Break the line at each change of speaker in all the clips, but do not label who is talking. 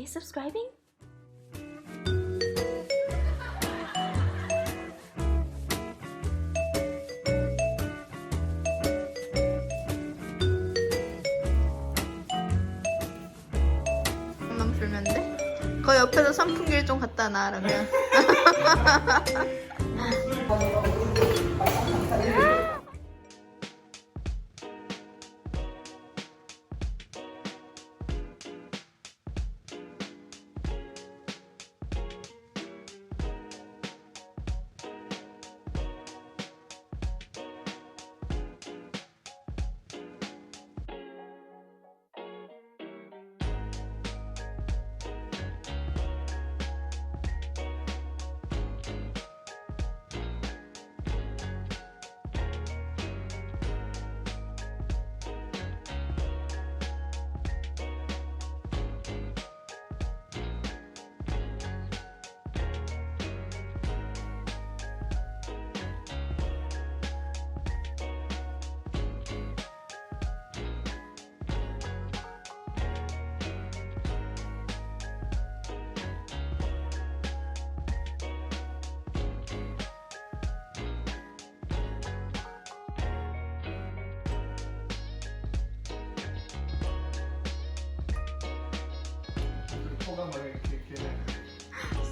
subscribing? 만 풀면 돼? 그 옆에서 선풍기를 좀 갖다 놔 그러면.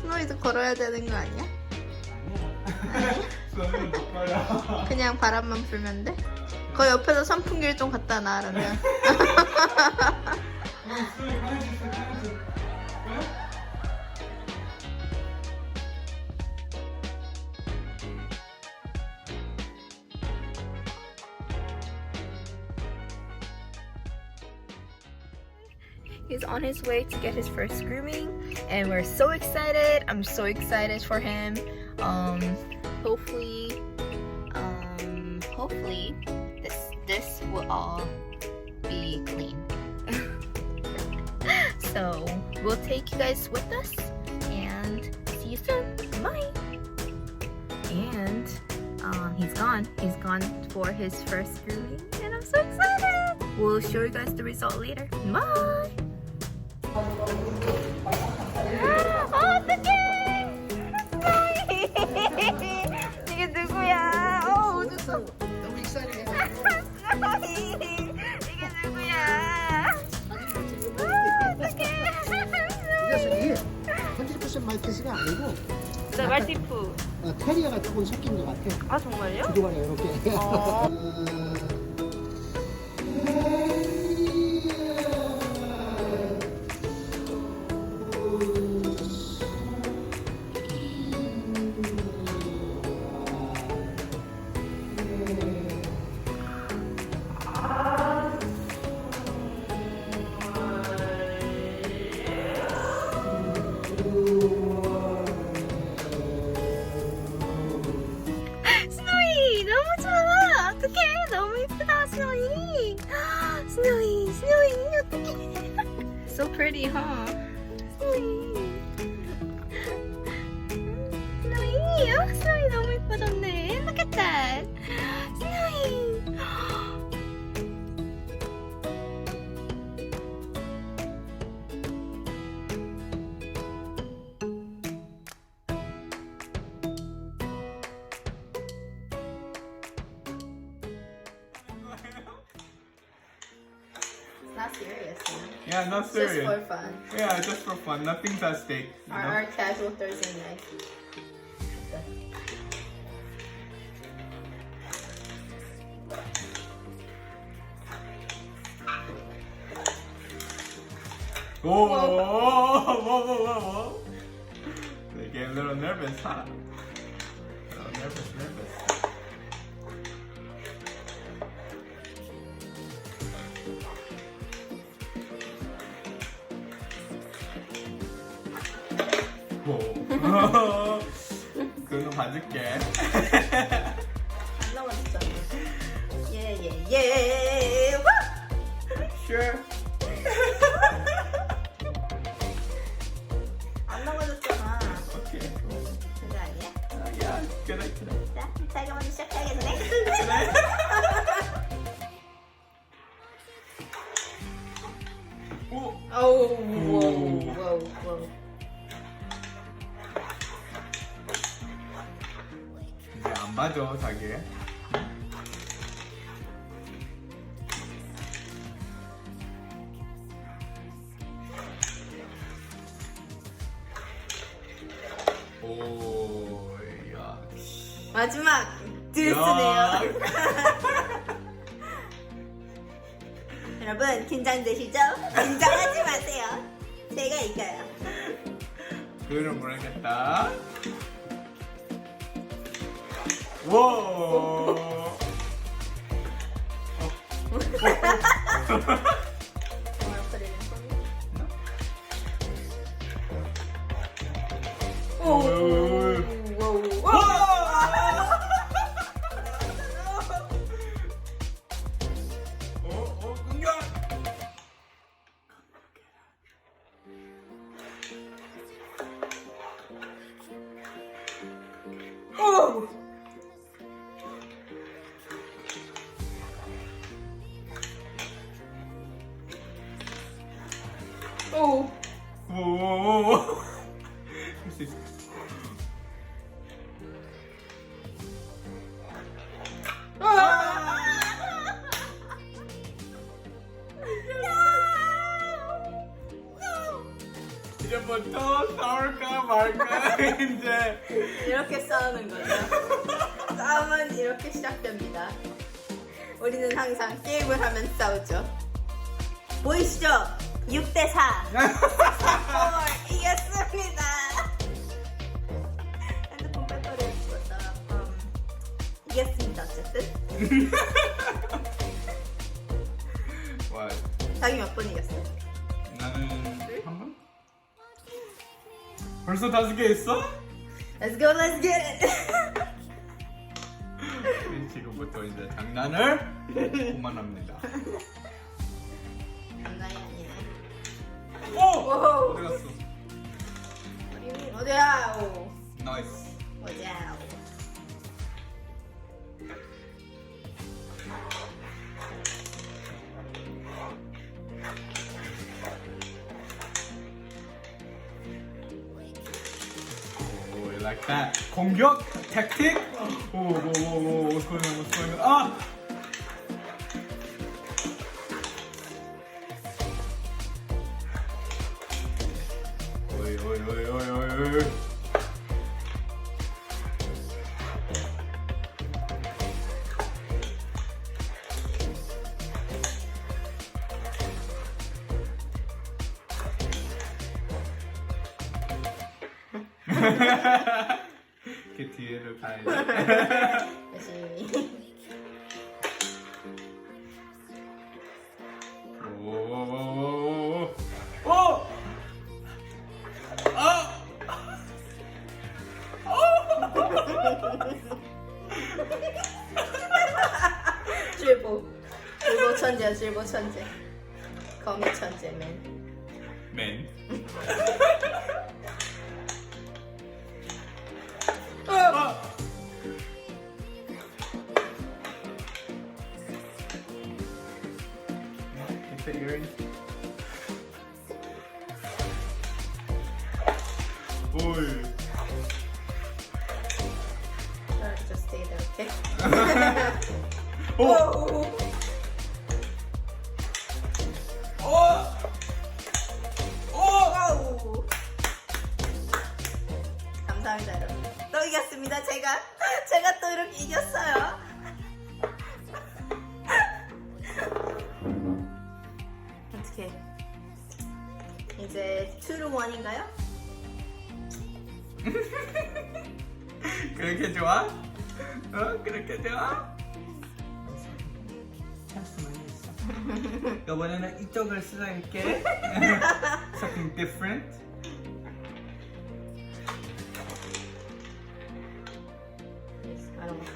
스노이도 걸어야 되는 거 아니야?
스노이는 못 걸어.
그냥 바람만 불면 돼? 그 옆에서 선풍기를 좀 갖다 놔 그러면.
스노이 강아지 있어, 강아지.
He's on his way to get his first grooming and we're so excited. I'm so excited for him. Hopefully this will all be clean. So we'll take you guys with us and see you soon. Bye. And he's gone for his first grooming and I'm so excited. We'll show you guys the result later. Bye. 어떡해! 이게 누구야? 어졌어.
너무 익살이네.
이게 누구야? 어떡해.
이 녀석이 100% 말티즈가 아니고
네, 말티푸.
테리어가 조금 섞인 것 같아.
아, 정말요?
구두발이 이렇게.
스노이 너무 좋아. 어떡해. 너무 예쁘다 스노이. 스노이 어떡해. So pretty, huh? 스노이 너무 예뻐졌네. Look at that. 스노이. Not serious, man.
Yeah, not
Just
serious.
for fun.
Yeah, just for fun. Nothing's at stake. You know?
Our casual Thursday night.
Whoa, whoa. They get a little nervous, huh? A little nervous. Whoa. 그거 봐줄게.
안 나왔잖아. 예.
Sure.
안 나와줬잖아.
Okay.
그거 아니야?
Yeah, good idea.
자, 자기가 먼저 시작해야겠네.
오.
어우, 와우. wow.
이제 안 봐줘 자기. 오, 야.
마지막 드스네요. 여러분 긴장되시죠? 긴장하지 마세요. 제가 이겨요.
그거는 모르겠다. 와.
오.
오. 할 수 있어. 이제부터 싸울까 말까 이제
이렇게 싸우는 거죠. 싸움은 이렇게 시작됩니다. 우리는 항상 게임을 하면 싸우죠. 보이시죠? 6대4 이겼습니다. 핸드폰 배터리를 죽었다. 이겼습니다. 어쨌든
와,
자기 몇 번 이겼어?
나는 한 번? 벌써 5개 했어?
Let's go, let's get it.
지금부터 이제 장난을 그만합니다.
장난이 아니네.
오!
오!
어디 갔어?
어디야? 오.
나이스.
어디야?
오, you like that? 공격? 택틱? 오, what's going on? What's going on? 아! 오이. 그 뒤에를 가야 돼.
열심히.
오!
질보 천재, 질보 천재. 거미 천재 맨.
Get the earring. 오이.
Just stay there, okay?
오!
오! 감사합니다, 여러분. 또 이겼습니다, 제가 또 이렇게 이겼어요. 어떻게? 이제 2로 1인가요?
그렇게 좋아? 그렇게 좋아? 찬스만 있어. 이번에는 이쪽을 쓸게. Something different.
I don't know.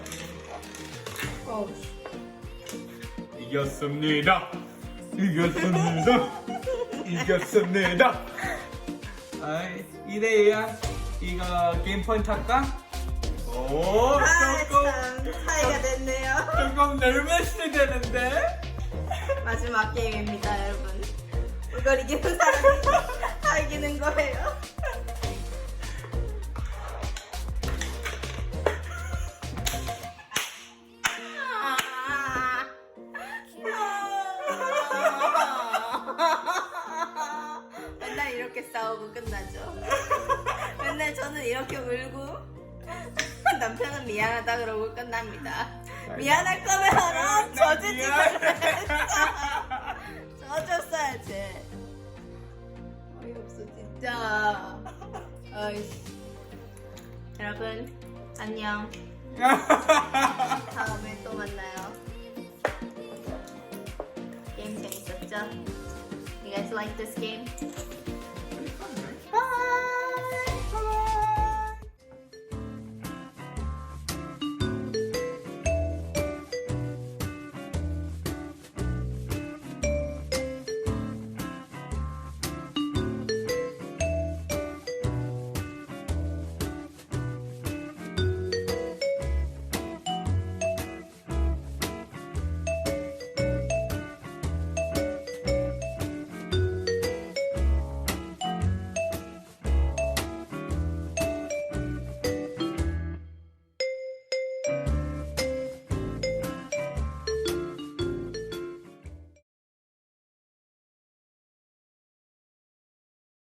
이겼습니다. 아이, 2대2야. 이거 게임 포인트 할까? 오,
참 차이가 됐네요.
조금 nervously 되는데?
마지막 게임입니다, 여러분. 이걸 이기는 사람이 이기는 거예요? 맨날 이렇게 싸우고 끝나죠. 맨날 저는 이렇게 울고 남편은 미안하다 그러고 끝납니다. 미안할 거면 져주지 져줬어야지. 어이없어 진짜. 아이씨. 여러분 안녕. 다음에 또 만나요. 게임 재밌었죠? You guys like this game?